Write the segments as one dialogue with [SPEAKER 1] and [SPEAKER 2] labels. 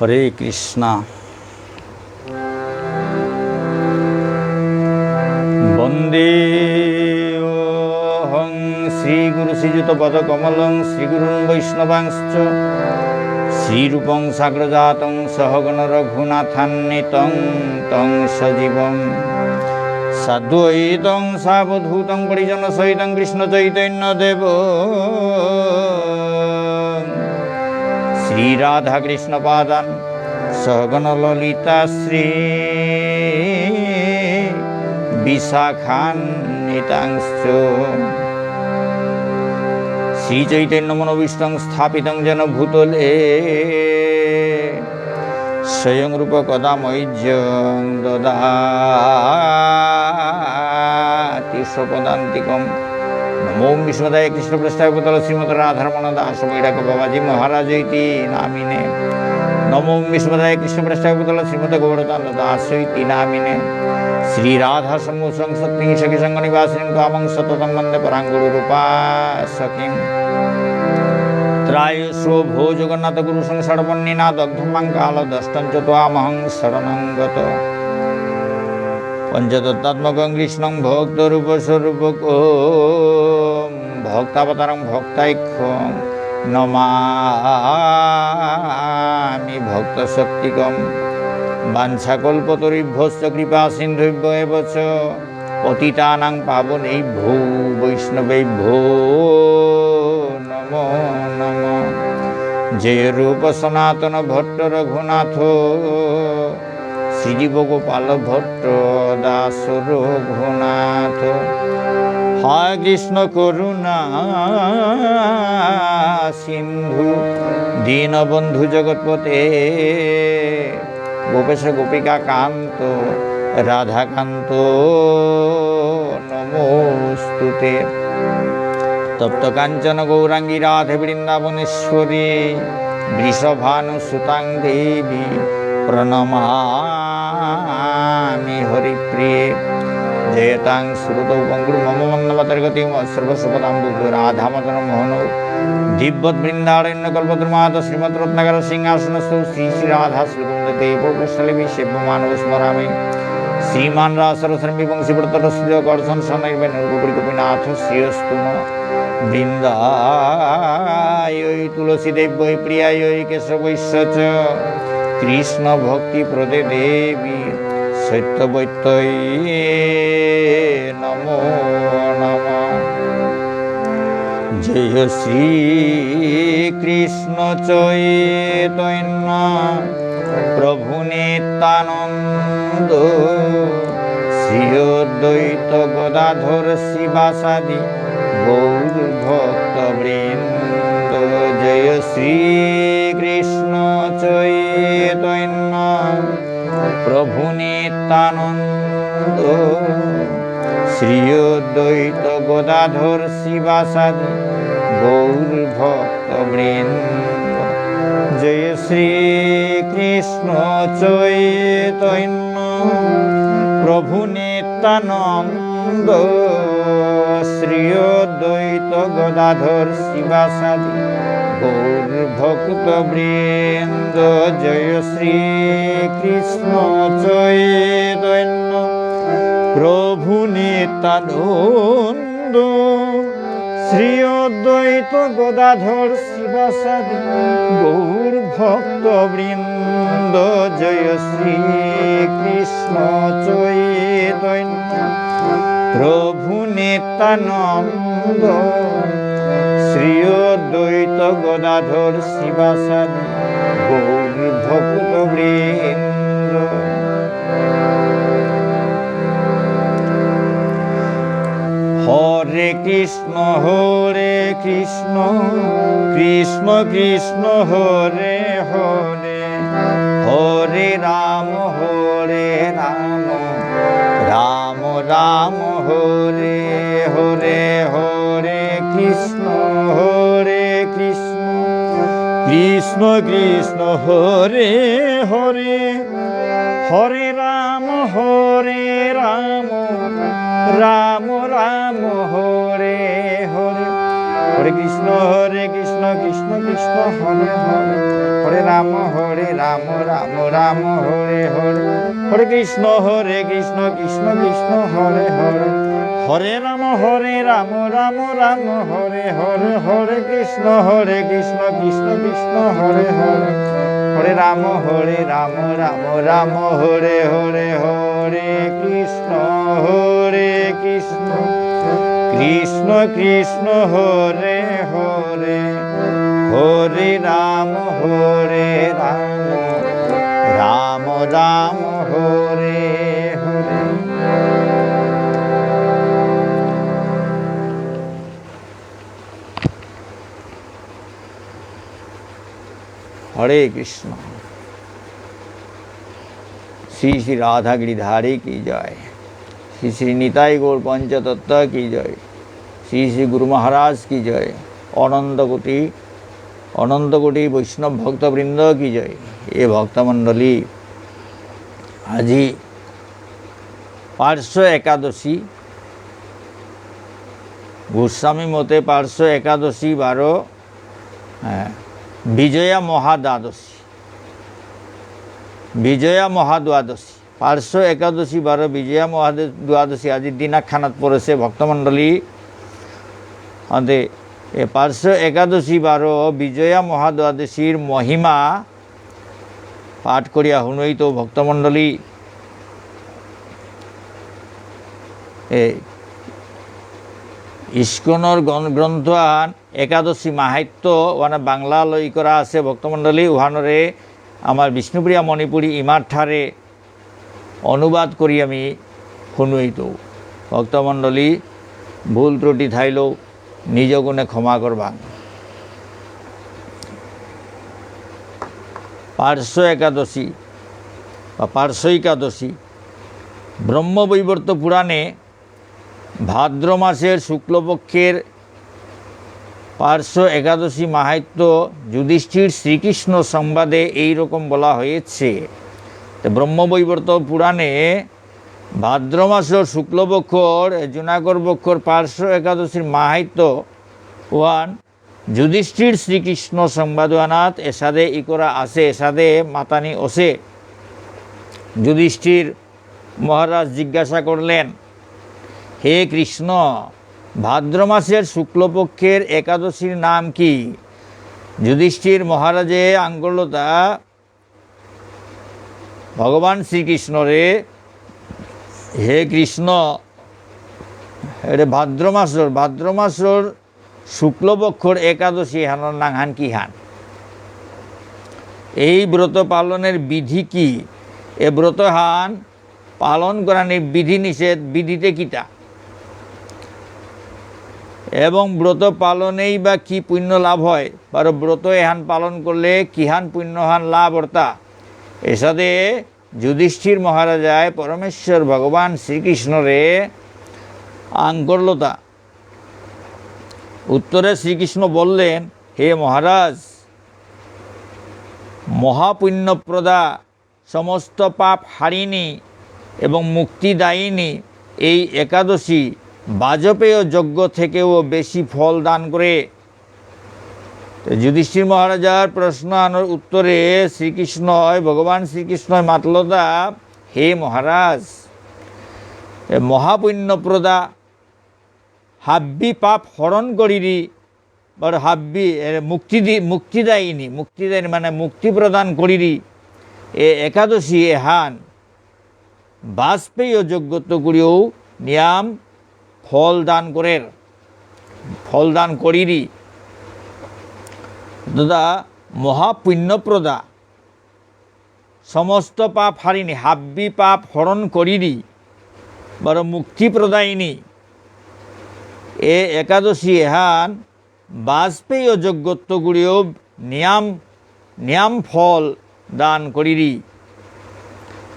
[SPEAKER 1] হরে কৃষ্ণ। বন্দে অহং শ্রীগুরু শ্রীযুত পদকমলং শ্রীগুরুং বৈষ্ণবাংশ্চ শ্রীরূপং সাগ্রজাতং সহগণ রঘুনাথান্বিতং তং সজীবং সাদ্বৈতং সাবধূতং পরিজন সহিতং কৃষ্ণ চৈতন্য দেব শ্রী রাধা কৃষ্ণ পাদান সহগণ ললিতা শ্রী বিশাখান্বিতাংশ্চ শ্রী চৈতন্য মনোভীষ্টং স্থাপিতং যেন ভূতলে স্বয়ং রূপ কদা মৈজ্যং দদাতি স্বপদান্তিকম। নমো বিষ্ণুদায় কৃষ্ণ প্রস্তাব ভূতল শ্রীমত রাধারমণ দাস বৈরাগ বাবাজি মহারাজ ইতি নামিনে। নমো বিষ্ণুদায় কৃষ্ণ প্রস্তাব ভূতল শ্রীমত গৌরদান দাস ইতি নামিনে। শ্রী রাধা সমূহং সত্যি সখী সঙ্গ নিবাসিনী কামং সততম বন্দে পরাঙ্গুরু রূপা সখীম। ত্রায়ুষ্ব ভো জগন্নাথ গুরু সংসারবর্ণিনা দগ্ধমাং কাল দষ্টং চ ত্বামহং শরণং গত। পঞ্চতত্ত্বাত্মকং কৃষ্ণং ভক্তরূপ স্বরূপকং ভক্তাবতারং ভক্তাখ্যং নমামি ভক্তশক্তিকং। বাঞ্ছাকল্পতরুভ্যশ্চ কৃপা সিন্ধুভ্য এব চ পতিতানাং পাবনেভ্যো বৈষ্ণবেভ্যো নমো নমঃ। জয় রূপ সনাতন ভট্ট রঘুনাথ শ্রীজীব গোপাল ভট্ট দাস রঘুনাথ। হায় কৃষ্ণ করুণা সিন্ধু দীনবন্ধু জগৎপতে গোপেশ গোপিকা কান্ত রাধাকান্ত নমোস্তুতে। তপ্ত কাঞ্চন গৌরাঙ্গী রাধে বৃন্দাবনেশ্বরী বৃষভানুসুতাং দেবী প্রণমামি হরিপ্রিয়ে। জয়তাং শ্রুতৌ পঙ্গুর মম মন্নবতর্গতি সর্বসুপদাম্বুজ রাধামদন মোহন দিব্যৎ বৃন্দারণ্য কল্পদ্রুমাত শ্রীমৎ রত্নাকর সিংহাসনস্থ শ্রী শ্রী রাধা শ্রীকুন্দতে পৌষ্ঠলে সেব্যমানব স্মরামি। শ্রীমান রাসরসরম্বি বংশীব্রতরস্য কর্ষণ সনৈর্বেণ গোপীনাথ শ্রীয়স্তু বৃন্দায় তুলসী দেব্যৈ প্রিয়ায় কেশবৈশ্য চ কৃষ্ণ ভক্তি প্রদে দেবী সত্যবৈত্যৈ নমো নমঃ। জয় শ্রী কৃষ্ণ চৈতন্য প্রভু নিত্যানন্দ শ্রী অদ্বৈত গদাধর শিবাসাদি গৌর ভক্ত বৃন্দ। জয় শ্রী কৃষ্ণ চৈতন্য প্রভু নিত্যানন্দ শ্রী অদ্বৈত গদাধর শিবাসাদি গৌর ভক্ত বৃন্দ। জয় শ্রী কৃষ্ণ চৈতন্য প্রভু নিত্যানন্দ শ্রী অদ্বৈত গদাধর শিবাসাদি গৌর ভক্ত বৃন্দ। জয় শ্রী কৃষ্ণ চৈতন্য প্রভু নিত্যানন্দ শ্রী অদ্বৈত গদাধর শিবাসাদি গৌর ভক্ত বৃন্দ। জয় শ্রী কৃষ্ণ চৈতন্য প্রভু নিত্যানন্দ শ্রী অদ্বৈত গদাধর শিবাসাদি গৌর ভক্ত বৃন্দ। হরে কৃষ্ণ কৃষ্ণ কৃষ্ণ হরে হরে হরে রাম রাম রাম হরে হরে হরে কৃষ্ণ কৃষ্ণ কৃষ্ণ হরে হরে হরে রাম রাম রাম হরে হরে হরে কৃষ্ণ কৃষ্ণ কৃষ্ণ হরে হরে, হরে রাম রাম রাম হরে হরে, হরে কৃষ্ণ কৃষ্ণ কৃষ্ণ হরে হরে, হরে রাম রাম রাম হরে হরে, হরে কৃষ্ণ কৃষ্ণ কৃষ্ণ হরে হরে, হরে রাম রাম রাম হরে হরে, হরে কৃষ্ণ কৃষ্ণ কৃষ্ণ কৃষ্ণ হরে হরে, হরে রাম রাম রাম হরে হরে। हरे कृष्ण। श्री श्री राधा गिरिधारी की जय, श्री श्री निताई गौर पंचतत्व की जय, श्री श्री गुरु महाराज की जय, अनंत कोटि वैष्णव भक्तवृंद की जय। ये भक्तमंडली आज पार्श्व एकादशी, गोस्वामी मते पार्श्व एकादशी 12 विजया महाद्वादशी, विजया महाद्वादशी, पार्श्व एकादशी 12 विजया महाद्वादशी आज दिनाखानात पड़े भक्तमंडली। आते ए पार्श्व एकादशी 12 विजया महाद्वादशीर महिमा पाठ करिया हुनई तो भक्तमंडली। इस्कनर ग्रंथान एकादशी माहात्म्य वाना बांगला लई करा आछे भक्तमंडली। उहानरे आमार विष्णुप्रिया मणिपुरी इमार ठारे अनुवाद करी आमी शुनुई तो भक्तमंडली। भूल त्रुटि थाइलो निज गुणे क्षमा करबा। पार्श्व एकादशी बा पार्श्व एकादशी ब्रह्मवैवर्त पुराणे भाद्र मासेर शुक्लपक्षेर पार्श्व एकादशी माहात्म्य युधिष्ठिर श्रीकृष्ण संवादे एई रकम बला हयेछे। तो ब्रह्मवैवर्त पुराणे भाद्र मासेर शुक्लपक्षर जुनागर पक्षर पार्श्व एकादशीर माहात्म्य ओहान युधिष्ठिर श्रीकृष्ण संवादवानात एसादे इ करा आछे। एसादे मातानी ओसे युधिष्ठिर महाराज जिज्ञासा करलेन, हे कृष्ण भाद्र मासेर शुक्लपक्षेर एकादशीर नाम की? युधिष्ठिर महाराजे आंगल्यता भगवान श्रीकृष्ण रे, हे कृष्ण भाद्र मासर शुक्लपक्षर एकादशी हानर नांगान की हान? এই ব্রত পালনের বিধি কি? এ ব্রত হান পালন করার বিধি নিষেধ বিধিতে কিতা এবং ব্রত পালনেই বা কি পুণ্য লাভ হয়, বা ব্রত এহান পালন করলে কিহান পুণ্যহান লাভ অর্থা এসাদে যুধিষ্ঠির মহারাজায় পরমেশ্বর ভগবান শ্রীকৃষ্ণরে আঙ্কর্লতা। उत्तरे श्रीकृष्ण बोलें, हे महाराज महापुण्यप्रदा समस्त पाप हारिणी एवं मुक्तिदायिनी এই एकादशी बाजपेय यज्ञ থেকেও बेशी फल दान करे। तो युधिष्ठिर महाराजार प्रश्न आनार उत्तरे श्रीकृष्ण भगवान श्रीकृष्ण मातलता, हे महाराज महापुण्यप्रदा हाब्बी पाप हरण करिरी और हाब्बी मुक्तिदायिनी माने मुक्ति प्रदान करिरी ए एकादशी एहान बाजपेय यज्ञ करिও नियम फल दान करिरी दादा महापुण्यप्रदा समस्त पाप हारिणी हाब्बी पाप हरण करिरी बर मुक्ति प्रदायिनी ए एकादशी एहान बाजपेय यज्ञ नियम फल दान करिरी।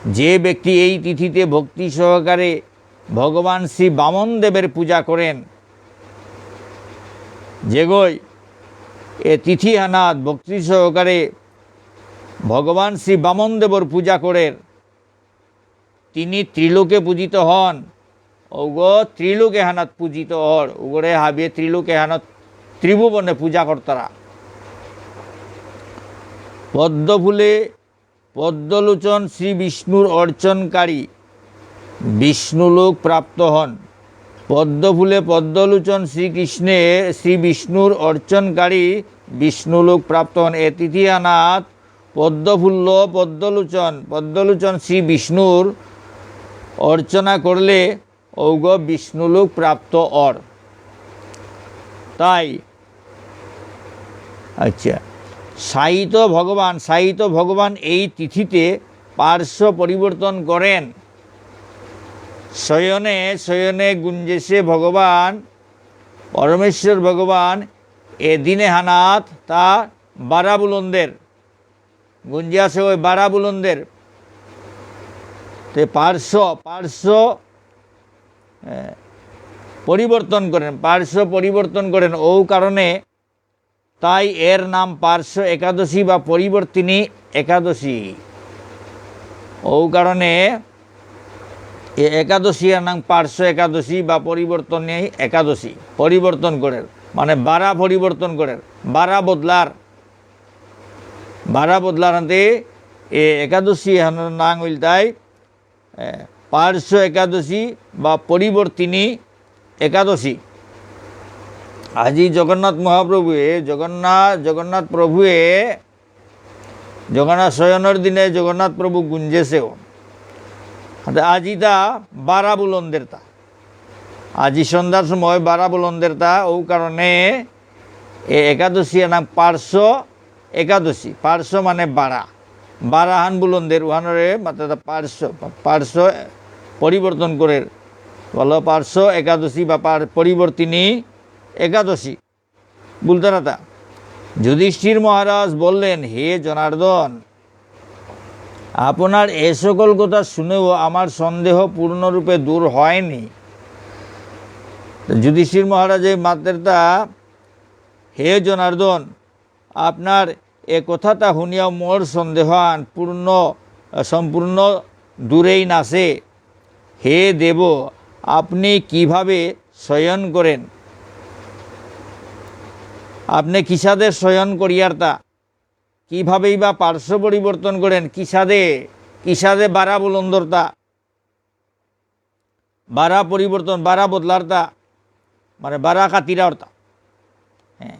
[SPEAKER 1] जे व्यक्ति এই তিথিতে भक्ति सहकारे भगवान श्री बामन देवेर पूजा करें, जेगोई ए तिथि हानात भक्ति सहकारे भगवान श्री बामन देवर पूजा करें, तिनी त्रिलोके पूजित हन। ओगो त्रिलोके हानात पूजित हर उगरे हाबे त्रिलोके हानात ত্রিভুবনে পূজা কর্তারা। পদ্মফুলে পদ্মলোচন শ্রী বিষ্ণুর অর্চনকারী বিষ্ণুলোক প্রাপ্ত হন। পদ্মফুলে পদ্মলোচন শ্রী বিষ্ণুর অর্চনকারী বিষ্ণুলোক প্রাপ্ত হন। এ তৃতীয়ানাথ পদ্মফুল্ল পদ্মলোচন শ্রী বিষ্ণুর অর্চনা করলে ঔগ বিষ্ণুলোক প্রাপ্ত অর। তাই আচ্ছা, সাহিত্য ভগবান এই তিথিতে পার্শ্ব পরিবর্তন করেন। শয়নে গুঞ্জেশে ভগবান পরমেশ্বর ভগবান এদিনে হানাত তা বারাবুলন্দের গুঞ্জে আসে ওই বারাবুলন্দের তে পার্শ্ব পরিবর্তন করেন ও কারণে তাই এর নাম পার্শ্ব একাদশী বা পরিবর্তিনী একাদশী। ও কারণে এ একাদশী এর নাম পার্শ্ব একাদশী বা পরিবর্তনী একাদশী। পরিবর্তন করেন মানে বারা পরিবর্তন করেন, বারা বদলার হাতে এ একাদশী নাম হইল তাই পার্শ্ব একাদশী বা পরিবর্তিনী একাদশী। আজি জগন্নাথ মহাপ্রভুয়ে জগন্নাথ প্রভুয়ে জগন্নাথ শয়নের দিনে জগন্নাথ প্রভু গুঞ্জেছেও আজি তা বারা বুলন্দের তা আজি সন্ধ্যার সময় বারা বুলন্দের তা ও কারণে এ একাদশী নাম পার্শ্ব একাদশী। পার্শ্ব মানে বারাহান বুলন্দের ওহানরে মাত্রা পার্শ্ব পরিবর্তন করে বলো পার্শ্ব একাদশী বা পরিবর্তিনী একাদশী বলতে না। যুধিষ্ঠির মহারাজ বললেন, হে জনার্দন, আপনার এ সকল কথা শুনেও আমার সন্দেহ পূর্ণরূপে দূর হয়নি। যুধিষ্ঠির মহারাজের মাত্রতা, হে জনার্দন, আপনার এ কথাটা শুনিয়া মোর সন্দেহান সম্পূর্ণ দূরেই নাছে। হে দেব, আপনি কিভাবে শয়ন করেন? আপনি কিসাদে শয়ন করিয়ার তা কিভাবেই বা পার্শ্ব পরিবর্তন করেন? কিসাদে বারা বুলন্দরতা বারা পরিবর্তন বারা বদলারতা মানে বারা কাতিরারতা, হ্যাঁ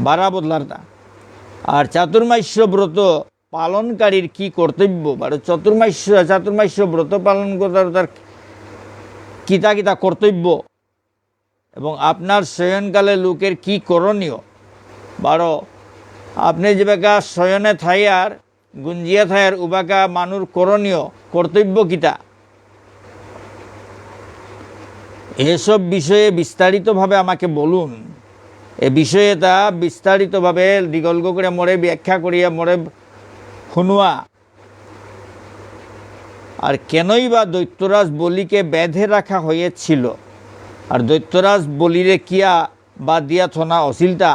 [SPEAKER 1] বারা বদলারতা। আর চাতুর্মাস্য ব্রত পালনকারীর কি কর্তব্য? চাতুর্মাস্য ব্রত পালন করার তার কিতা কর্তব্য এবং আপনার শয়নকালে লোকের কি করণীয়? আপনি যে বাকা শয়নে থাইয়ার গুঞ্জিয়া থাইয়ার উবাকা মানুর করণীয় কর্তব্য কিতা? এসব বিষয়ে বিস্তারিতভাবে আমাকে বলুন। এ বিষয়ে তা বিস্তারিতভাবে দিগল্গ করে মোরে ব্যাখ্যা করিয়া মোরে শুনোয়া। আর কেনই বা দৈত্যরাজ বলিকে বেঁধে রাখা হয়েছিল? আর দৈত্যরাজ বলিরে কিয়া বাদ দিয়া থনা অছিলতা?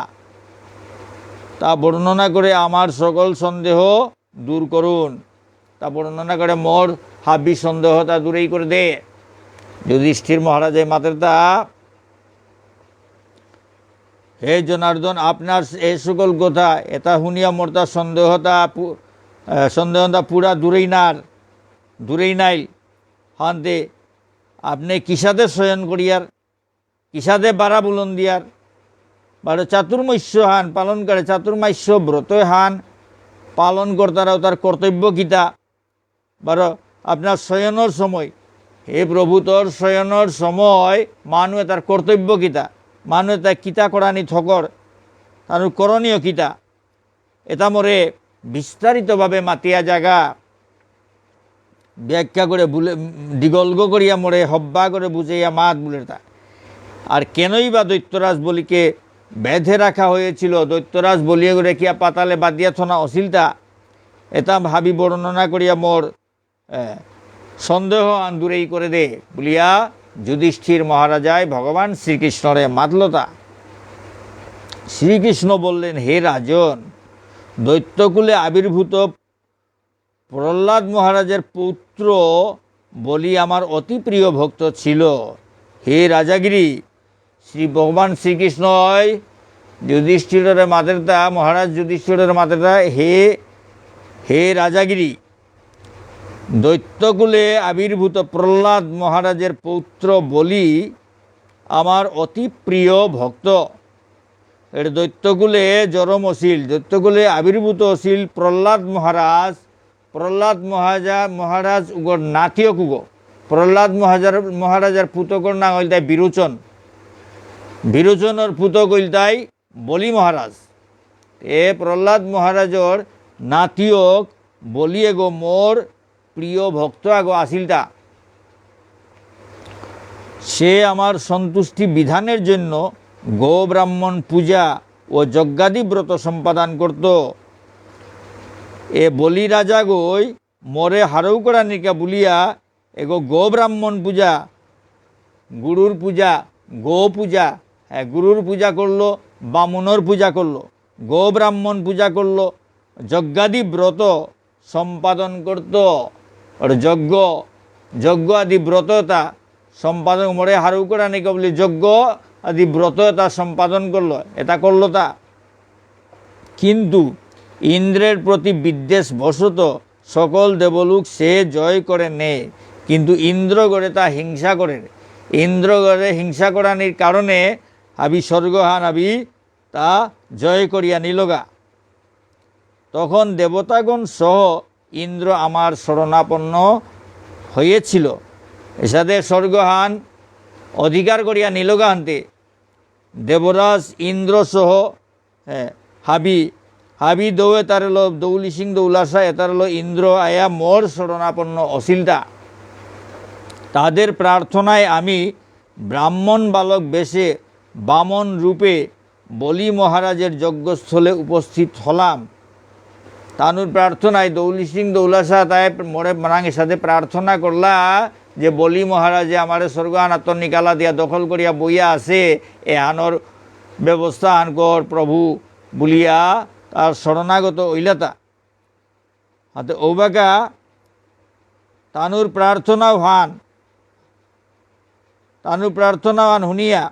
[SPEAKER 1] তা বর্ণনা করে আমার সকল সন্দেহ দূর করুন। তা বর্ণনা করে মোর হাবি সন্দেহ তা দূরেই করে দে। যুধিষ্ঠির মহারাজের মাত্রতা, হে জনার্দন, আপনার এই সকল কথা এটা শুনিয়া মোর তা সন্দেহতা পুরা দূরেই নাই হান্তে। আপনি কিসাদে শয়ন করিয়ার, কিসাদে বারা বুলন দিয়ার, চাতুর্মাস্য হান পালন করে, চাতুর্মাস্য ব্রত হান পালন কর্তারাও তার কর্তব্য কিতা? আপনার শয়নের সময়, হে প্রভু, তোর শয়নের সময় মানুষে তার কর্তব্য কিতা? মানুষে তার কিতা করানি থকর তার করণীয় কিতা? এটা মোরে বিস্তারিতভাবে মাতিয়া জাগা ব্যাখ্যা করে দিগল্গ করিয়া মোরে হব্বা করে বুঝাইয়া মাত বলে তা। আর কেনই বা দৈত্যরাজ বলিকে বেঁধে রাখা হয়েছিল? দৈত্যরাজ বলিয়ে করে কিয়া পাতালে বাদিয়া থনা অছিলতা? এটা ভাবি বর্ণনা করিয়া মোর সন্দেহ দূরেই করে দে বলিয়া যুধিষ্ঠির মহারাজায় ভগবান শ্রীকৃষ্ণরে মাতলতা। শ্রীকৃষ্ণ বললেন, হে রাজন, দৈত্যকুলে আবির্ভূত প্রহ্লাদ মহারাজের পুত্র বলি আমার অতি প্রিয় ভক্ত ছিল। হে রাজাগিরি, শ্রী ভগবান শ্রীকৃষ্ণই যুধিষ্ঠিরের মাতেরতা মহারাজ যুধিষ্ঠিরের মাতেরতা হে রাজাগিরি, দৈত্যকুলে আবির্ভূত প্রহ্লাদ মহারাজের পৌত্র বলি আমার অতি প্রিয় ভক্ত। এর দৈত্যকুলে জরম অশীল, দৈত্যকুলে আবির্ভূত অশীল প্রহ্লাদ মহারাজ উগর নাতিও কুগো। প্রহ্লাদ মহারাজার পুতকর নাম হইল তাই বিরোচন, বিরোচনের পুতক হইল তাই বলি মহারাজ। এ প্রহ্লাদ মহারাজর নাতিয়ক বলি এগো মোর প্রিয় ভক্ত আগো আসিলটা। সে আমার সন্তুষ্টি বিধানের জন্য গো ব্রাহ্মণ পূজা ও যজ্ঞাদি ব্রত সম্পাদন করত। এ বলি রাজা গই মরে হারৌ করা নিকা বলিয়া এগো গো ব্রাহ্মণ পূজা, গুরুর পূজা, গো পূজা, হ্যাঁ গুরুর পূজা করলো, বামুনর পূজা করলো, গো ব্রাহ্মণ পূজা করলো, যজ্ঞাদি ব্রত সম্পাদন করত। আর যজ্ঞ আদি ব্রততা সম্পাদন মরে হারু করা নাকি বলি যজ্ঞ আদি ব্রত তা সম্পাদন করলো, এটা করলো তা। কিন্তু ইন্দ্রের প্রতি বিদ্বেষ বশত সকল দেবলোক সে জয় করে নেয়, কিন্তু ইন্দ্রগড়ে তা হিংসা করে। ইন্দ্রগড়ে হিংসা করানির কারণে আবি স্বর্গহান আবি তা জয় করিয়া নিলগা। তখন দেবতাগণ সহ ইন্দ্র আমার শরণাপন্ন হয়েছিল, এসাদে স্বর্গহান অধিকার করিয়া নিলগা আনতে। দেবরাজ ইন্দ্র সহ হাবি দৌয়ে তার হলো দৌলি সিং দৌলাসা, এতার হলো ইন্দ্র আয়া মোর শরণাপন্ন অশিলটা। তাদের প্রার্থনায় আমি ব্রাহ্মণ বালক বেশে বামন রূপে বলি মহারাজের যজ্ঞস্থলে উপস্থিত হলাম। তানুর প্রার্থনায় দৌলি সিং দৌলাসা তাই মোরে মারাঙের সাথে প্রার্থনা করলা যে বলি মহারাজে আমার স্বর্গান আত্ম নিকালা দিয়া দখল করিয়া বইয়া আছে, এ আনর ব্যবস্থা আন কর প্রভু বলিয়া তার শরণাগত ঐলাতা। হাতে ঔবাকা তানুর প্রার্থনা শুনিয়া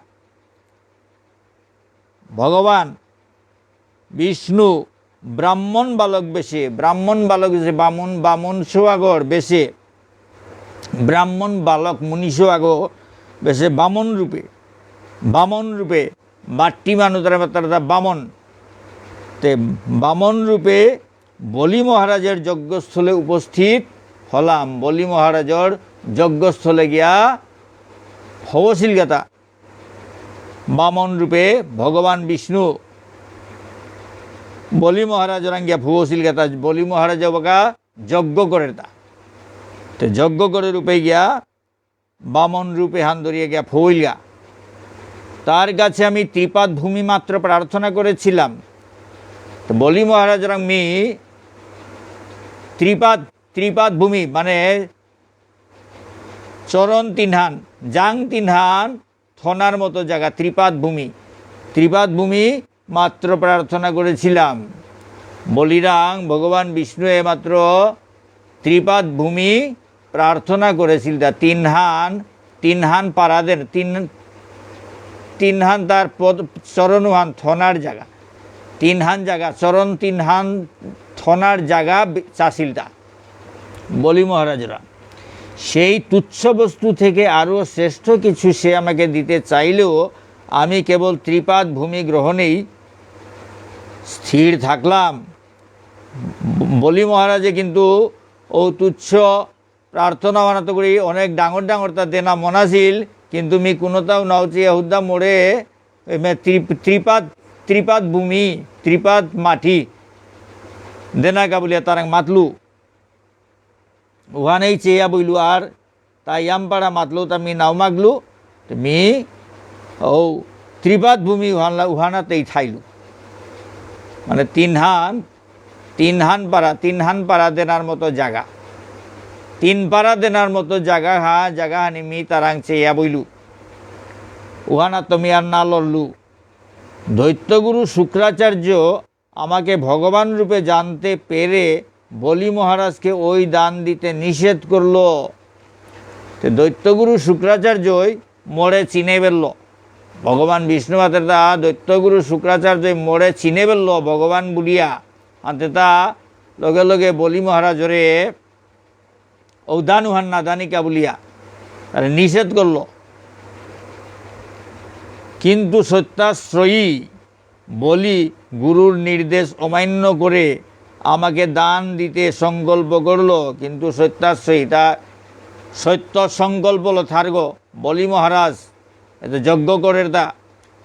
[SPEAKER 1] ভগবান বিষ্ণু ব্রাহ্মণ বালক বেশে বামুন সোয়াগর বেশে, ব্রাহ্মণ বালক মুনিষ আগো বেশে বামন রূপে বাট্টি মানুষ তারা বামন তে বামন রূপে বলি মহারাজের যজ্ঞস্থলে উপস্থিত হলাম। বলি মহারাজর যজ্ঞস্থলে গিয়া হবশীল গাতা বামন রূপে ভগবান বিষ্ণু বলি মহারাজর গিয়া ভুবশীল গাতা। বলি মহারাজ বাকা যজ্ঞ করে তা, তো যজ্ঞ করে রূপে গিয়া বামন রূপে হান ধরিয়া গিয়া ফুইল গা। তার কাছে আমি ত্রিপাদ ভূমি মাত্র প্রার্থনা করেছিলাম। তো বলি মহারাজ মি ত্রিপাদ ভূমি মানে চরণ তিনহান জাং তিনহান থনার মতো জায়গা, ত্রিপাদ ভূমি মাত্র প্রার্থনা করেছিলাম। বলিরাং ভগবান বিষ্ণু মাত্র ত্রিপাদ ভূমি প্রার্থনা করেছিল। তিনহান পারাদের তিনহান তার চরণহান থনার জায়গা, তিনহান জায়গা চরণ তিনহান থনার জায়গা চাষিলটা বলি মহারাজরা। সেই তুচ্ছ বস্তু থেকে আরও শ্রেষ্ঠ কিছু সে আমাকে দিতে চাইলেও আমি কেবল ত্রিপাদ ভূমি গ্রহণেই স্থির থাকলাম। বলি মহারাজে কিন্তু ও তুচ্ছ প্রার্থনা বানাতে করি অনেক ডাঙর তার দেনা মনাছিল, কিন্তু মি কোনোটাও নাওচি হুদ্দা মোড়ে ত্রিপাদ ভূমি ত্রিপাদ মাটি দেনাকা বলিয়া তার মাতলু উহানেই চেয়া বইলু। আর তাই ইয়ামপাড়া মাতলো তা মি নাও মাগলু, মি ও ত্রিপাদ ভূমি উহানাতেই ঠাইলু। মানে তিনহান পাড়া দেনার মতো জায়গা, তিন পাড়া দেনার মতো জায়গা হানি মি তারাং চেয়া বইলু উহানা তুমি আর না লড়লু। দৈত্যগুরু শুক্রাচার্য আমাকে ভগবান রূপে জানতে পেরে বলি মহারাজকে ওই দান দিতে নিষেধ করলো। তো দৈত্যগুরু শুক্রাচার্যই মোড়ে চিনে ফেলল ভগবান বিষ্ণু মাতের তা দৈত্যগুরু শুক্রাচার্য মোড়ে চিনে ফেলল ভগবান বলিয়া, আনতে তা লগে লগে বলি মহারাজরে ঔদানুহান নাদানিকা বলিয়া তার নিষেধ করল। কিন্তু সত্যাশ্রয়ী বলি গুরুর নির্দেশ অমান্য করে আমাকে দান দিতে সংকল্প করল। কিন্তু সত্যাশ্রয়ী তা সত্য সংকল্প হলো থার্গ বলি মহারাজ এটা যজ্ঞ করের তা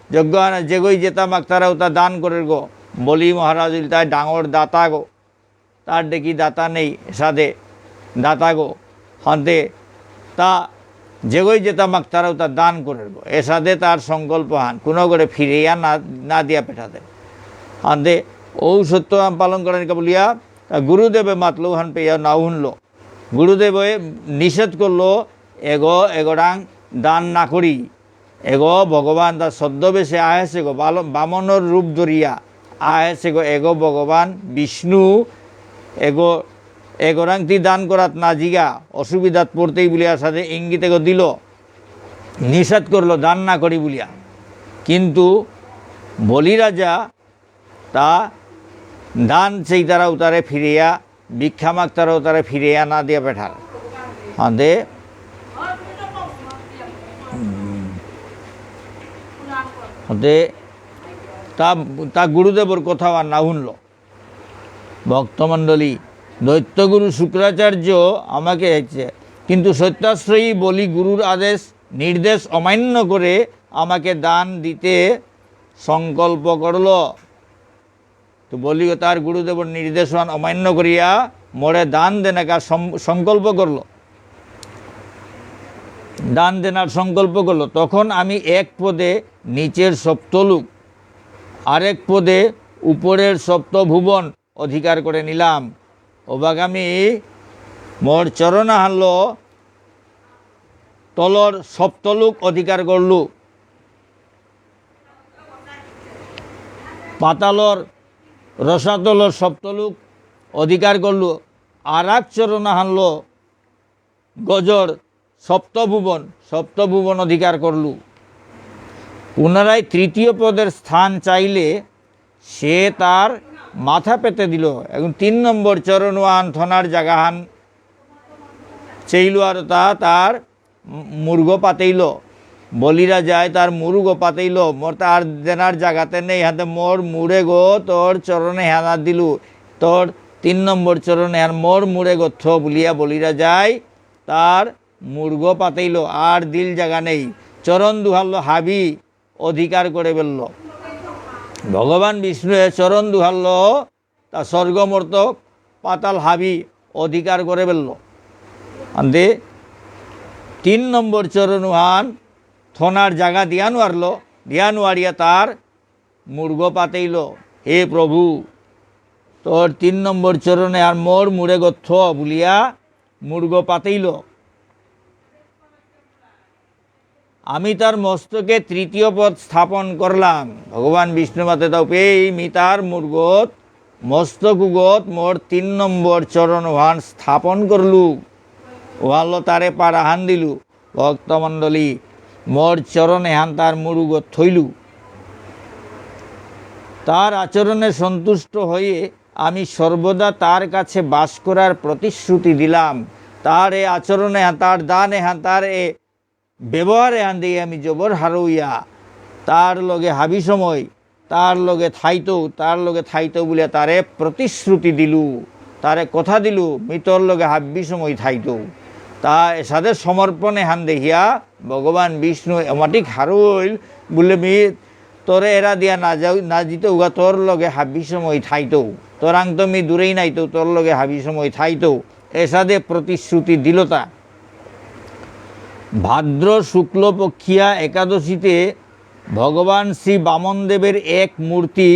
[SPEAKER 1] যজ্ঞ যেগই যেতা মাক তারাও তা দান করের গো। বলি মহারাজ তাই ডাঙর দাতা গো, তার দেখি দাতা নেই সাদে দাতা গো হাতে তা যেগই যেতা মাক তারাও তা দান করের গো। এ সাদে তার সংকল্প হান কোনো করে ফিরিয়া না দিয়া পেঠাতে হাতে ও সত্য পালন করেন বলিয়া গুরুদেবে মাতলো হান পেয়া নাও শুনল। গুরুদেবে নিষেধ করলো এগোরাং দান না করি। এগো ভগবান তার ছদ্মবেশে আহেছে গো বামনর রূপ ধরিয়া আহেছে গো এগো ভগবান বিষ্ণু এগোরাং তি দান করাত না জিগা অসুবিধাত পড়তেই বলিয়া সাথে ইঙ্গিত এগো দিল, নিষেধ করলো দান না করি বলিয়া। কিন্তু বলি রাজা তা দান সেই তারা উতারে ফিরিয়া ভিক্ষা মাগ তারা উতারে ফিরিয়া না দিয়া পেঠাল হাতে হতে তা গুরুদেবর কথাও আর না শুনল। ভক্তমণ্ডলী দৈত্যগুরু শুক্রাচার্য আমাকে কিন্তু সত্যাশ্রয়ী বলি গুরুর নির্দেশ অমান্য করে আমাকে দান দিতে সংকল্প করল। তো বলি তার গুরুদেবর নির্দেশ অমান্য করিয়া মোড়ে দান দেনাকার সংকল্প করল, দান দেনার সংকল্প করলো। তখন আমি এক পদে নিচের সপ্তলোক আরেক পদে উপরের সপ্তভুবন অধিকার করে নিলাম। অবাগামী মোর চরণা হারল তলর সপ্তলোক অধিকার করলু, পাতালর রসাতলর সপ্তলোক অধিকার করলু। আর এক চরণা হারল গজর সপ্তভুবন অধিকার করলু। পুনরায় তৃতীয় পদের স্থান চাইলে সে তার মাথা পেতে দিল। এখন 3 নম্বর চরণওয়ান থনার জাগাহান চাইল আর তার মুর্গ পাতেইল। বলিরা যায় তার মুরুগ পাতেইল মোর তার দেনার জাগাতে নেই হাতে মোর মুড়ে গো তোর চরণে হেনা দিলু, তোর 3 নম্বর চরণে আর মোর মুড়ে গথ বলিয়া বলিরা যায় তার মুর্গ পাতেইল আর দিল জায়গা নেই। চরণ দুহাল্লো হাবি অধিকার করে ফেলল। ভগবান বিষ্ণু চরণ দুহাল্ল তা স্বর্গমর্ত পাতাল হাবি অধিকার করে ফেলল। আন্দে 3 নম্বর চরণুহান থনার জায়গা দিয়ানো আরল, দিয়ানো আরিয়া তার মুর্গ পাতেইল। হে প্রভু তোর 3 নম্বর চরণে আর মোর মুড়ে গথ বলিয়া মুর্গ পাতেইল। আমি তার মস্তকে 3য় পদ স্থাপন করলাম। ভগবান বিষ্ণু মাতে তাও পেয়ে মি তার মুর্গত মস্তকুগত মোর 3 নম্বর চরণ ওহান স্থাপন করলু। ওহাল্লো তারে পারাহান দিলু। ভক্তমণ্ডলী মোর চরণে হান তার মুরুগত থইলু। তার আচরণে সন্তুষ্ট হয়ে আমি সর্বদা তার কাছে বাস করার প্রতিশ্রুতি দিলাম। তার এ আচরণে তার দানে তার এ ব্যবহারে দিয়ে আমি জবর হারুইয়া তার লগে হাবি সময় তার লগে থাইতো বলিয়া তারে প্রতিশ্রুতি দিলু, তারে কথা দিলু মৃতর লগে হাবি সময় থাইতো। তা সাদের সমর্পণে হান দেখিয়া ভগবান বিষ্ণু এমাটিক হারুইল বলে মি তোরে এরা দিয়া না জিতে উগা তোর লগে হাবি সময় থাইতো, তোর আং তো মি দূরেই নাইতো তোর লগে হাবি সময় থাইতো এসাদে প্রতিশ্রুতি দিল। তা ভাদ্র শুক্লপক্ষিয়া একাদশীতে ভগবান শ্রী বামনদেবের এক মূর্তি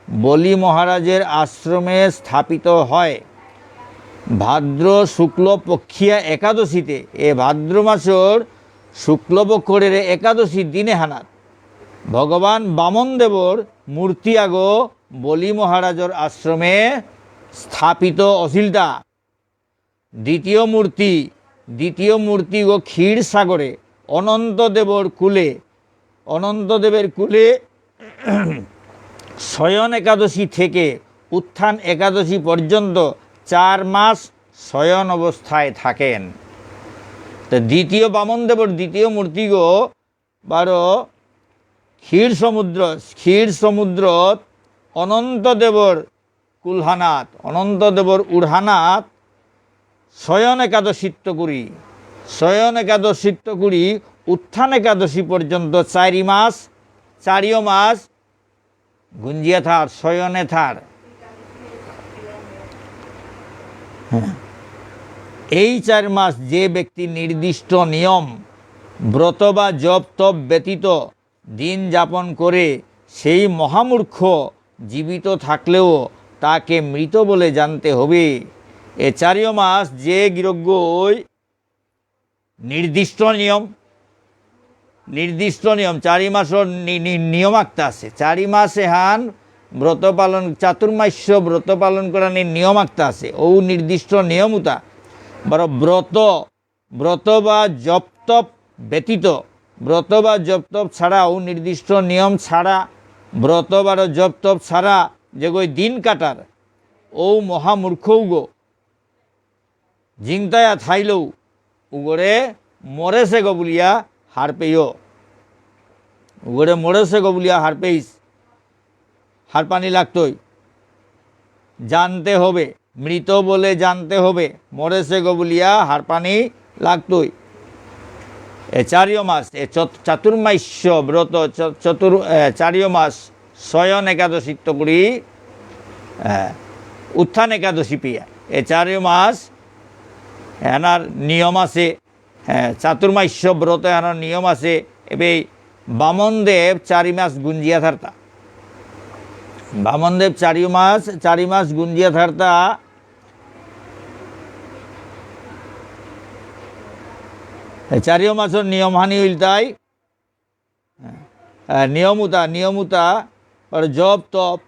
[SPEAKER 1] বলি মহারাজের আশ্রমে স্থাপিত হয়। ভাদ্র শুক্লপক্ষিয়া একাদশীতে এ ভাদ্র মাসের শুক্লপক্ষের একাদশী দিনে হানাত ভগবান বামনদেবর মূর্তি আগো বলি মহারাজের আশ্রমে স্থাপিত অছিলতা। দ্বিতীয় মূর্তি গো ক্ষীর সাগরে অনন্তদেবর কুলে অনন্তদেবের কুলে শয়ন একাদশী থেকে উত্থান একাদশী পর্যন্ত 4 মাস শয়ন অবস্থায় থাকেন। তো দ্বিতীয় বামনদেবর দ্বিতীয় মূর্তিগো বারো ক্ষীর সমুদ্রত অনন্তদেবর কুলহানাথ অনন্তদেবর উড়হানাথ শয়ন একাদশীত্ব করি উত্থান একাদশী পর্যন্ত 4 মাস গুঞ্জিয়া থার শয়নে থার। এই 4 মাস যে ব্যক্তি নির্দিষ্ট নিয়ম ব্রত বা জপ তপ ব্যতীত দিন যাপন করে সেই মহামূর্খ জীবিত থাকলেও তাকে মৃত বলে জানতে হবে। এ 4 মাস যে গৃহজ্ঞ নির্দিষ্ট নিয়ম 4 মাসের নিয়ম আঁকতে আছে। 4 মাসে হান ব্রত পালন চাতুর্মাস্য ব্রত পালন করার নিয়ম আঁকতে আছে। ও নির্দিষ্ট নিয়মতা বড় ব্রত বা জপ তপ ব্যতীত ব্রত বা জপ তপ ছাড়া ও নির্দিষ্ট নিয়ম ছাড়া ব্রত বা জপ তপ ছাড়া যে গই দিন কাটার ও মহামূর্খও গো জিংতায়া থাইলেও উগরে মরেছে গো বলিয়া হার পেও উগরে মরেছে গো বলিয়া হার পেইস হার পানি লাগতই জানতে হবে, মৃত বলে জানতে হবে, মরেছে গো বলিয়া হার পানি লাগতই। এ 4 মাস এ চাতুর্মাস্য ব্রত 4 মাস শয়ন একাদশীত্ব করি উত্থান একাদশী পিয়া এ 4 মাস এনার নিয়ম আছে। চাতুর্মাস্য ব্রত এনার নিয়ম আছে। এবে বামনদেব 4 মাস গুঞ্জিয়া থারতা বামনদেব 4 মাস গুঞ্জিয়া থারতা। এই 4 মাসের নিয়মহানি হইল তাই নিয়মুতা জব তপ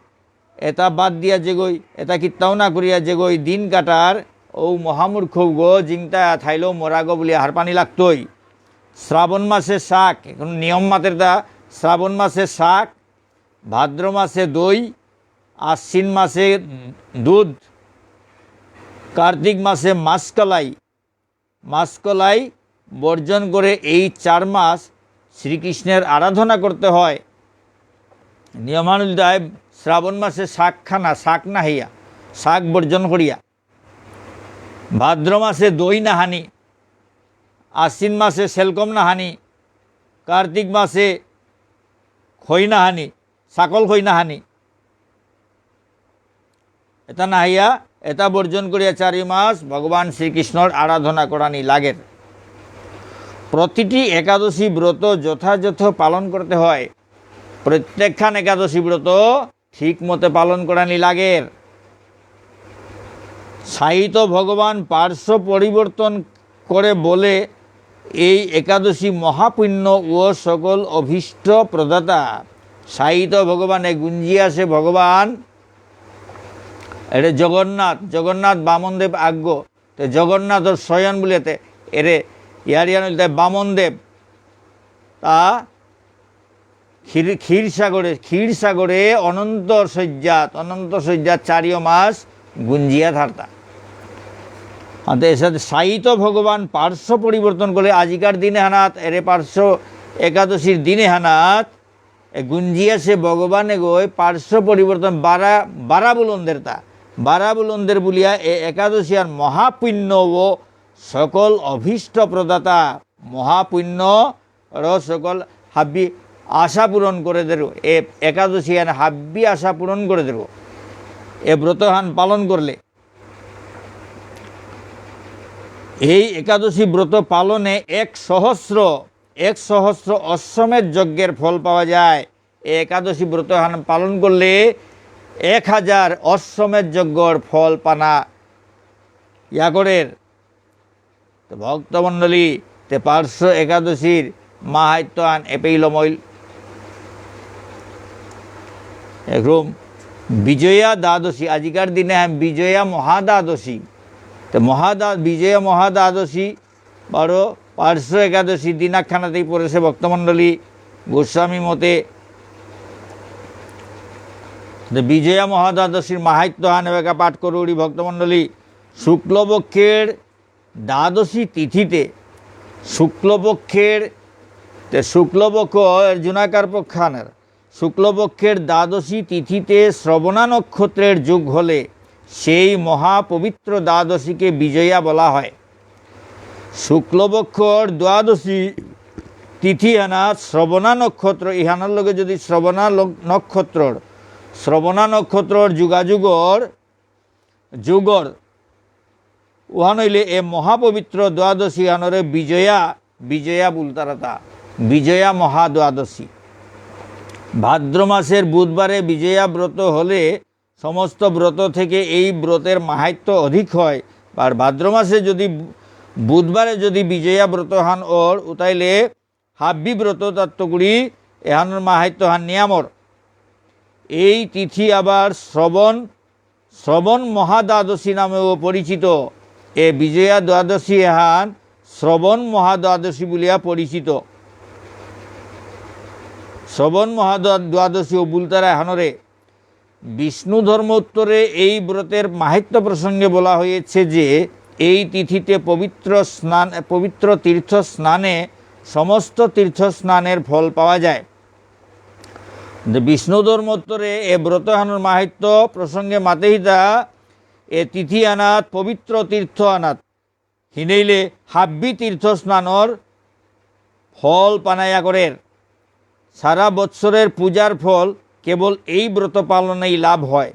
[SPEAKER 1] এটা বাদ দিয়া যেগই এটা কিত্তাও না করিয়া যেগই দিন কাটার ও মহামূর্খ গো জিংতা থাইলেও মরাগো বলে হার পানি লাগতই। শ্রাবণ মাসে শাক এখন নিয়ম মাতের দা শ্রাবণ মাসে শাক, ভাদ্র মাসে দই, আশ্বিন মাসে দুধ, কার্তিক মাসে মাসকলাই বর্জন করে এই 4 মাস শ্রীকৃষ্ণের আরাধনা করতে হয়। নিয়মানুযায়ী শ্রাবণ মাসে শাক না হইয়া শাক বর্জন করিয়া, ভাদ্র মাসে দই না হানি, আশ্বিন মাসে সেলকম না হানি, কার্তিক মাসে খই না হানি ছাকল খই না হানি এটা না হইয়া এটা বর্জন করিয়া 4 মাস ভগবান শ্রীকৃষ্ণর আরাধনা করানি লাগের। প্রতিটি একাদশী ব্রত যথাযথ পালন করতে হয়। প্রত্যেকখান একাদশী ব্রত ঠিক মতে পালন করানি লাগের। সাহিত্য ভগবান পার্শ্ব পরিবর্তন করে বলে এই একাদশী মহাপুণ্য ও সকল অভীষ্ট প্রদাতা। সাহিত্য ভগবানে গুঞ্জিয়াছে ভগবান এটা জগন্নাথ বামনদেব আজ্ঞ তো জগন্নাথর শয়ন বলিতে এরে ইয়ারিয়ান বামনদেব তা ক্ষীরসাগরে অনন্ত শয্যাত 4 মাস গুঞ্জিয়া থারতা। এর সাথে সাহিত্য ভগবান পার্শ্ব পরিবর্তন করে আজিকার দিনে হানাত এরে পার্শ্ব একাদশীর দিনে হানাত গুঞ্জিয়া সে ভগবানে গই পার্শ্ব পরিবর্তন বারা বুলন্দের বলিয়া এ একাদশী আর মহাপুণ্য ও সকল অভীষ্ট প্রদাতা মহাপুণ্য র সকল হাব্বি আশা পূরণ করে দেব। এ একাদশী আর হাব্বি আশা পূরণ করে দেব এ ব্রতহান পালন করলে। এই একাদশী ব্রত পালনে 1,000 অশ্বমেধ যজ্ঞের ফল পাওয়া যায়। এই একাদশী ব্রতহান পালন করলে 1000 অশ্বমেধ যজ্ঞর ফল পানা ইয়াগরের। তো ভক্তমণ্ডলী তে পার্শ্ব একাদশীর মাহাত্যান এপেইলমইল একরম বিজয়া দ্বাদশী আজিকার দিনে বিজয়া মহাদ্বাদশী তো বিজয়া মহাদ্বাদশী বড় পার্শ্ব একাদশী দিনাখানাতেই পড়েছে ভক্তমণ্ডলী গোস্বামী মতে বিজয়া মহাদ্বাদশীর মাহাত্ম্য হানেবেকা পাঠ করুড়ি ভক্তমণ্ডলী। শুক্লপক্ষের দ্বাদশী তিথিতে শুক্লপক্ষ জুনাকার পক্ষানের শুক্লপক্ষের দ্বাদশী তিথিতে শ্রবণা নক্ষত্রের যুগ হলে সেই মহাপবিত্র দ্বাদশীকে বিজয়া বলা হয়। শুক্লপক্ষর দ্বাদশী তিথি আনা শ্রবণা নক্ষত্র ইহানার লগে যদি শ্রবণা নক্ষত্রর যুগর উহা নইলে এ মহাপবিত্র দ্বাদশী আনরে বিজয়া বুলতারাতা বিজয়া মহাদ্বাদশী। ভাদ্র মাসের বুধবারে বিজয়া ব্রত হলে সমস্ত ব্রত থেকে এই ব্রতের মাহাত্ম্য অধিক হয়। আর ভাদ্র মাসে যদি বুধবারে যদি বিজয়া ব্রত হান ওর উতাইলে হাব্বি ব্রত তত্ত্বগুড়ি এহানোর মাহাত্ম্য হান নিয়ামর। এই তিথি আবার শ্রবণ মহাদ্বাদশী নামেও পরিচিত। এ বিজয়া দ্বাদশী এহান শ্রবণ মহাদ্বাদশী বলিয়া পরিচিত। শ্রবণ মহাদ্বাদশী ও বুলতারা এহানরে বিষ্ণু ধর্ম উত্তরে এই ব্রতের মাহাত্ম্য প্রসঙ্গে বলা হয়েছে যে এই তিথিতে পবিত্র তীর্থ স্নানে সমস্ত তীর্থ স্নানের ফল পাওয়া যায়। বিষ্ণু ধর্মোত্তরে এ ব্রত হানোর মাহাত্ম্য প্রসঙ্গে মাতেহিতা এ তিথি আনাত পবিত্র তীর্থ আনাত হিনেইলে হাব্বি তীর্থ স্নানর ফল পানায়া করের। সারা বৎসরের পূজার ফল কেবল এই ব্রত পালনেই লাভ হয়।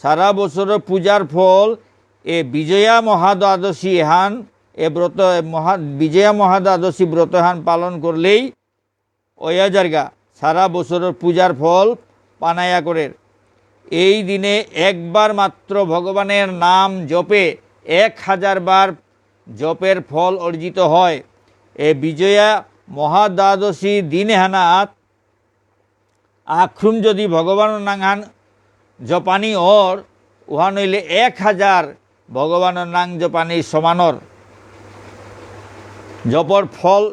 [SPEAKER 1] সারা বছরের পূজার ফল এ বিজয়া মহাদ্বাদশী এহান এ ব্রত বিজয়া মহাদ্বাদশী ব্রত হান পালন করলেই ওয়া জায়গা সারা বছরের পূজার ফল পানায়া করের। এই দিনে একবার মাত্র ভগবানের নাম জপে 1000 বার জপের ফল অর্জিত হয়। এ বিজয়া মহাদ্বাদশী দিনে হানাত আখ্রুম যদি ভগবানের নাং জপানি ওর উহা নইলে 1000 ভগবানের নাং জপানি সমানর। জপর ফল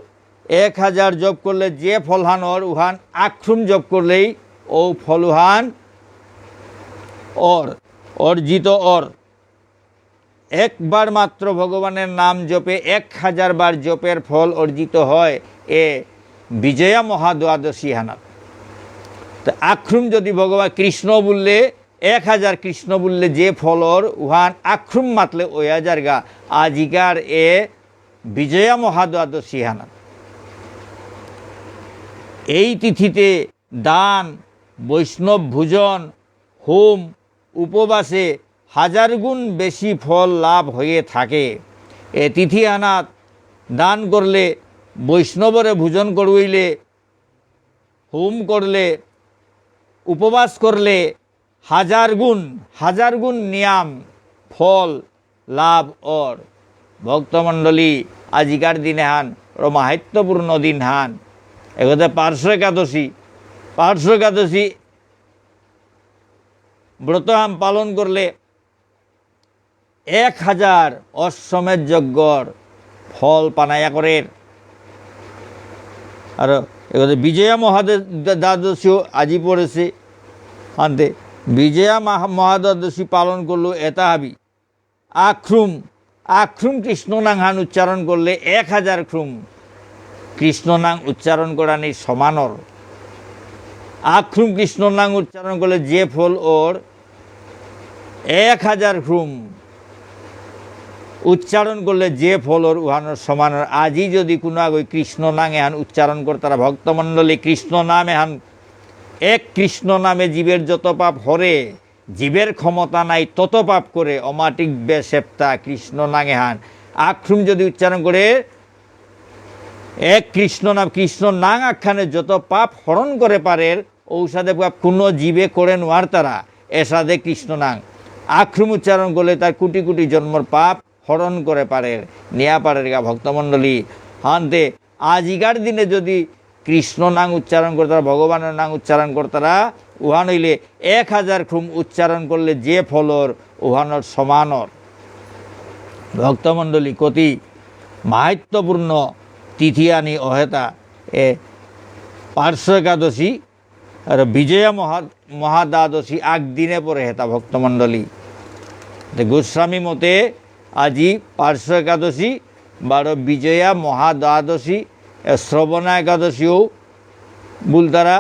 [SPEAKER 1] 1000 জপ করলে যে ফল হান ওর উহান আখ্রুম জপ করলেই ও ফল উহান অর্জিত ওর। একবার মাত্র ভগবানের নাম জপে 1000 বার জপের ফল অর্জিত হয় এ বিজয়া মহাদ্বাদশী হানাত। তো আখ্রুম যদি ভগবান কৃষ্ণ বললে 1000 কৃষ্ণ বললে যে ফলর উহান আখ্রুম মাতলে ওয়া জায়গা আজিকার এ বিজয়া মহাদ্বাদশী হানাত। এই তিথিতে দান বৈষ্ণব ভোজন হোম উপবাসে 1000 গুণ বেশি ফল লাভ হয়ে থাকে। এ তিথি আনাত দান করলে বৈষ্ণবরে ভোজন করইলে হোম করলে উপবাস করলে 1000 গুণ নিয়াম ফল লাভ ওর। ভক্তমণ্ডলী আজিকার দিনে হান মাহাত্ম্যপূর্ণ দিন হান এগোতে পার্শ্ব একাদশী ব্রত হাম পালন করলে 1000 অশ্বমেধ যজ্ঞর ফল পানায়া করের। আর এগোতে বিজয়া মহাদ্বাদশীও আজি পড়েছে আনতে বিজয়া মহাদ্বাদশী পালন করলো এটা হাবি আখ্রুম কৃষ্ণ নাং হান উচ্চারণ করলে 1000 খ্রুম কৃষ্ণ নাং উচ্চারণ করানি সমানর। আখ্রুম কৃষ্ণ নাং উচ্চারণ করলে যে ফল ওর 1000 খ্রুম উচ্চারণ করলে যে ফল ওর উহানোর সমানর। আজি যদি কোনো ওই কৃষ্ণ নাং এহান উচ্চারণ করতারা ভক্তমণ্ডলী কৃষ্ণ নাম এহান এক কৃষ্ণ নামে জীবের যত পাপ হরে জীবের ক্ষমতা নাই তত পাপ করে অমাটিক বেশেপ্তা কৃষ্ণ নাং এহান আখ্রুম যদি উচ্চারণ করে এক কৃষ্ণ নাং আখ্যানে যত পাপ হরণ করে পারের ঔষধে পাপ কোনো জীবে করে নোয়ার তারা এসাদে কৃষ্ণ নাং আখ্রুম উচ্চারণ করলে তার কোটি কোটি জন্মর পাপ হরণ করে পারের নেয়া পারের গা। ভক্তমণ্ডলী হানতে আজিকার দিনে যদি কৃষ্ণ নাং উচ্চারণ করতারা ভগবানের নাং উচ্চারণ করতারা উহা নইলে 1000 খ্রুম উচ্চারণ করলে যে ফলর উহানোর সমানর। ভক্তমণ্ডলী কতি মাহাত্ম্যপূর্ণ তিথি আনি অহেতা এ পার্শ্ব একাদশী আর বিজয়া মহাদ্বাদশী একদিনে পরে হেতা ভক্তমণ্ডলী গোস্বামী মতে আজি পার্শ্ব একাদশী বার বিজয়া মহাদ্বাদশী শ্রবণা একাদশীও বুলতারা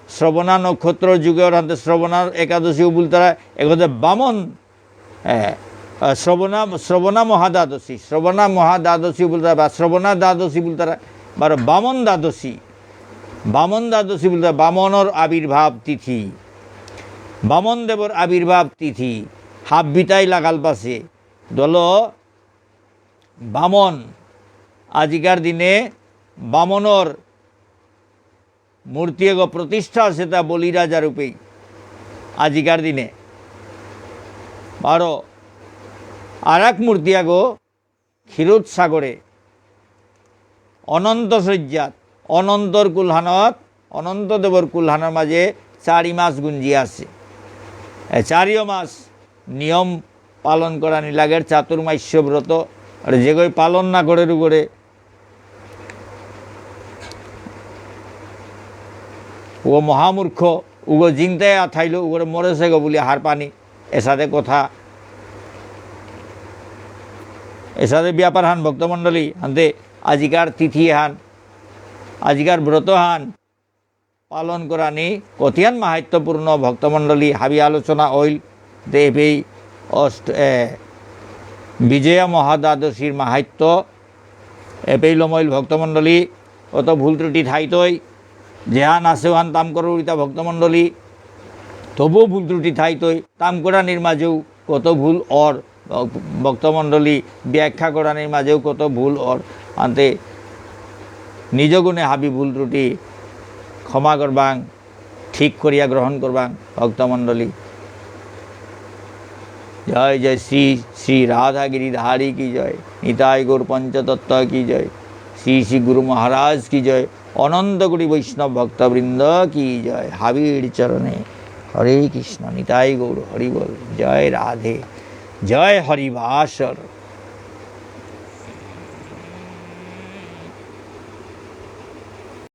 [SPEAKER 1] শ্রবণা নক্ষত্র যুগে অর্থাৎ শ্রবণা একাদশীও বুলতারা এগোতে বামন শ্রবণা মহাদ্বাদশী বলতারা বা শ্রবণা দ্বাদশী বলতারা বার বামন দ্বাদশী বলতে বামনর আবির্ভাব তিথি বামন দেবর আবির্ভাব তিথি হাফ বিতাই লাগাল পাশে দল বামন আজিকার দিনে বামনর মূর্তি এগো প্রতিষ্ঠা আছে তা বলিরাজা রূপেই আজিকার দিনে আর এক মূর্তি আগো ক্ষীরোদ সাগরে অনন্ত শয্যাত অনন্তর কুলহানত অনন্ত দেবর কুলহানের মাঝে 4 মাস গুঞ্জি আছে 4 মাস নিয়ম পালন করা নিলাগের চাতুর্মাস্য ব্রত আর যেগুলো পালন না করে রুগরে ও মহামূর্খ উগো জিনতায় আথাইল উগরে মরেছে গো বলি হার পানি এসাথে কথা এসাথে ব্যাপার হান ভক্তমণ্ডলী হানতে আজিকার তিথি হান আজিকার ব্রত হান পালন করানি কতিয়ান মাহাত্ম্যপূর্ণ ভক্তমণ্ডলী হাবি আলোচনা ওইল দেবী বিজয়া মহাদ্বাদশীর মাহাত্য এপেইলমইল ভক্তমণ্ডলী অত ভুল ত্রুটি ঠাইতই যেহান আছে হান তাম করুরিতা ভক্তমণ্ডলী তবুও ভুল ত্রুটি ঠাইতই তাম করানির মাঝেও কত ভুল অর ভক্তমণ্ডলী ব্যাখ্যা করানির মাঝেও কত ভুল অর আনতে নিজ গুণে হাবি ভুল ত্রুটি ক্ষমা করবাং ঠিক করিয়া গ্রহণ করবাং ভক্তমণ্ডলী জয় জয় শ্রী শ্রী রাধা গিরিধারী কি জয় নিতাই গৌর পঞ্চতত্ত্ব কি জয় শ্রী শ্রী গুরু মহারাজ কি জয় অনন্ত কোটি বৈষ্ণব ভক্তবৃন্দ কি জয় হাবির চরণে হরে কৃষ্ণ নিতাই গৌর হরি বল জয় রাধে জয় হরিবাসর।